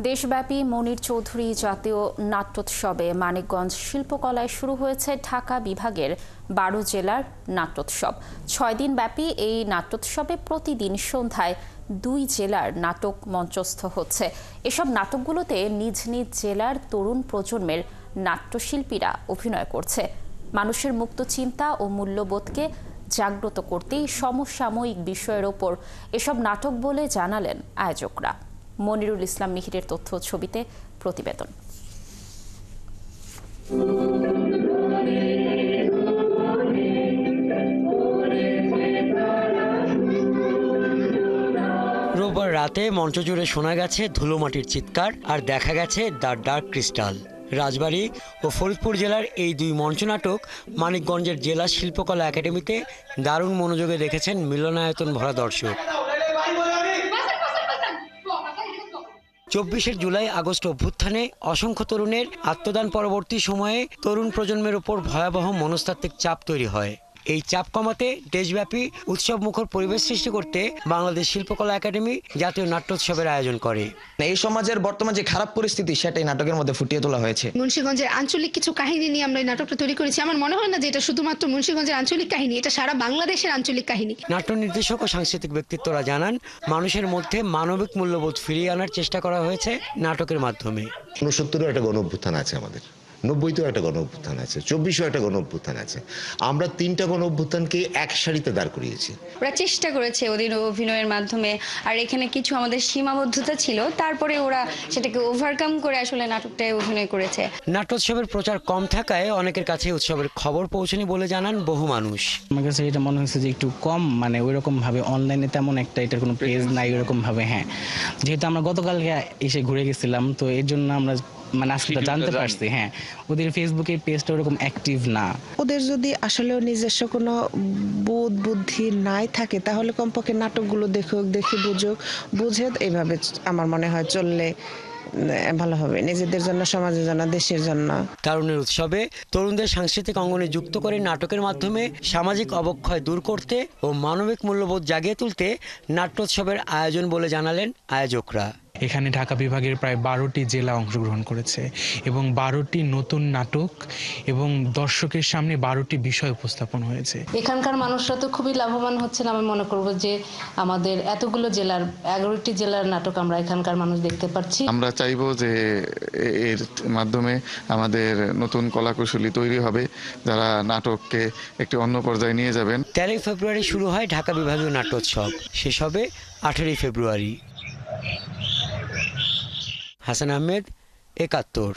দেশব্যাপী মনির চৌধুরী জাতীয় নাট্যোৎসবে মানিকগঞ্জ শিল্পকলায় শুরু হয়েছে ঢাকা বিভাগের ১২ জেলার নাট্যোৎসব। ৬ দিন ব্যাপী এই নাট্যোৎসবে প্রতিদিন সন্ধ্যায় ২ জেলার নাটক মঞ্চস্থ হচ্ছে। এসব নাটকগুলোতে নিজ নিজ জেলার তরুণ প্রজন্মের নাট্যশিল্পীরা অভিনয় করছে। মানুষের মুক্ত চিন্তা ও মূল্যবোধকে জাগ্রত করতেই সমসাময়িক বিষয়ের ওপর এসব নাটক বলে জানালেন আয়োজকরা। মনিরুল ইসলাম মিহিরের তথ্য ছবিতে প্রতিবেদন। রোববার রাতে মঞ্চ জুড়ে শোনা গেছে ধুলোমাটির চিৎকার আর দেখা গেছে দ্য ডার্ক ক্রিস্টাল। রাজবাড়ী ও ফরিদপুর জেলার এই দুই মঞ্চনাটক মানিকগঞ্জের জেলা শিল্পকলা একাডেমিতে দারুণ মনোযোগে দেখেছেন মিলনায়তন ভরা দর্শক। ২৪ জুলাই আগস্ট অভ্যুত্থানে অসংখ্য তরুণের আত্মদান পরবর্তী সময়ে তরুণ প্রজন্মের উপর ভয়াবহ মনস্তাত্ত্বিক চাপ তৈরি হয়। এই চাপ কমাতে দেশব্যাপী উৎসবমুখর পরিবেশ সৃষ্টি করতে বাংলাদেশ শিল্পকলা একাডেমি জাতীয় নাট্যোৎসবের আয়োজন করে। এই সমাজের বর্তমান যে খারাপ পরিস্থিতি সেটাই নাটকের মধ্যে ফুটিয়ে তোলা হয়েছে। মুন্সিগঞ্জের আঞ্চলিক কিছু কাহিনী নিয়ে আমরা এই নাটকটা তৈরি করেছি। আমার মনে হয় না যে এটা শুধুমাত্র মুন্সিগঞ্জের আঞ্চলিক কাহিনী, এটা সারা বাংলাদেশের আঞ্চলিক কাহিনী। নাট্য নির্দেশক ও সাংস্কৃতিক ব্যক্তিত্বরা জানান, মানুষের মধ্যে মানবিক মূল্যবোধ ফিরিয়ে আনার চেষ্টা করা হয়েছে নাটকের মাধ্যমে। ৬৯ একটা গণ অভ্যুত্থান আছে, আমাদের ৯০তেও একটা গণ অভ্যুত্থান আছে, ২৪-ও একটা গণ অভ্যুত্থান আছে। আমরা ৩টা গণ অভ্যুত্থানকে এক সারিতে দাঁড় করিয়েছি। ওরা চেষ্টা করেছে ওদের অভিনয়ের মাধ্যমে, আর এখানে কিছু আমাদের সীমাবদ্ধতা ছিল, তারপরে ওরা সেটাকে ওভারকাম করে আসলে নাটকটায় অভিনয় করেছে। নাট্যোৎসবের প্রচার কম থাকায় অনেকের কাছে উৎসবের খবর পৌঁছায়নি বলে জানান বহু মানুষ। আমার কাছে এটা মনে হচ্ছে যে একটু কম, মানে ওইরকম ভাবে অনলাইনে তেমন একটা এটার কোনো পেজ নাই ওইরকম ভাবে। হ্যাঁ, যেহেতু আমরা গতকালকে এসে ঘুরে গেছিলাম, তো এর জন্য আমরা মানে আজকে জানতে পারছি। হ্যাঁ, ওদের ফেসবুকের পেজটা ওরকম অ্যাক্টিভ না। ওদের যদি আসলে নিজস্ব কোনো বোধ বুদ্ধি নাই থাকে তাহলে কমপক্ষে নাটকগুলো দেখে বুঝে এইভাবে আমার মনে হয় চললে ভালো হবে, নিজেদের জন্য, সমাজের জন্য, দেশের জন্য। তারুণের উৎসবে তরুণদের সাংস্কৃতিক অঙ্গনে যুক্ত করে নাটকের মাধ্যমে সামাজিক অবক্ষয় দূর করতে ও মানবিক মূল্যবোধ জাগিয়ে তুলতে নাট্যোৎসবের আয়োজন বলে জানালেন আয়োজকরা। এখানে ঢাকা বিভাগের প্রায় ১২টি জেলা অংশগ্রহণ করেছে এবং ১২টি নতুন নাটক এবং দর্শকের সামনে ১২টি বিষয় উপস্থাপন হয়েছে। এখানকার মানুষরা তো খুবই লাভবান হচ্ছেন। আমি মনে করব যে আমাদের এতগুলো জেলার ১১টি জেলার নাটক আমরা এখানকার মানুষ দেখতে পাচ্ছি। আমরা চাইবো যে এর মাধ্যমে আমাদের নতুন কলাকুশলী তৈরি হবে, যারা নাটককে একটি অন্য পর্যায়ে নিয়ে যাবেন। ১৩ ফেব্রুয়ারি শুরু হয় ঢাকা বিভাগীয় নাট্যোৎসব, শেষ হবে ১৮ ফেব্রুয়ারি। হাসান আহমেদ, ৭১।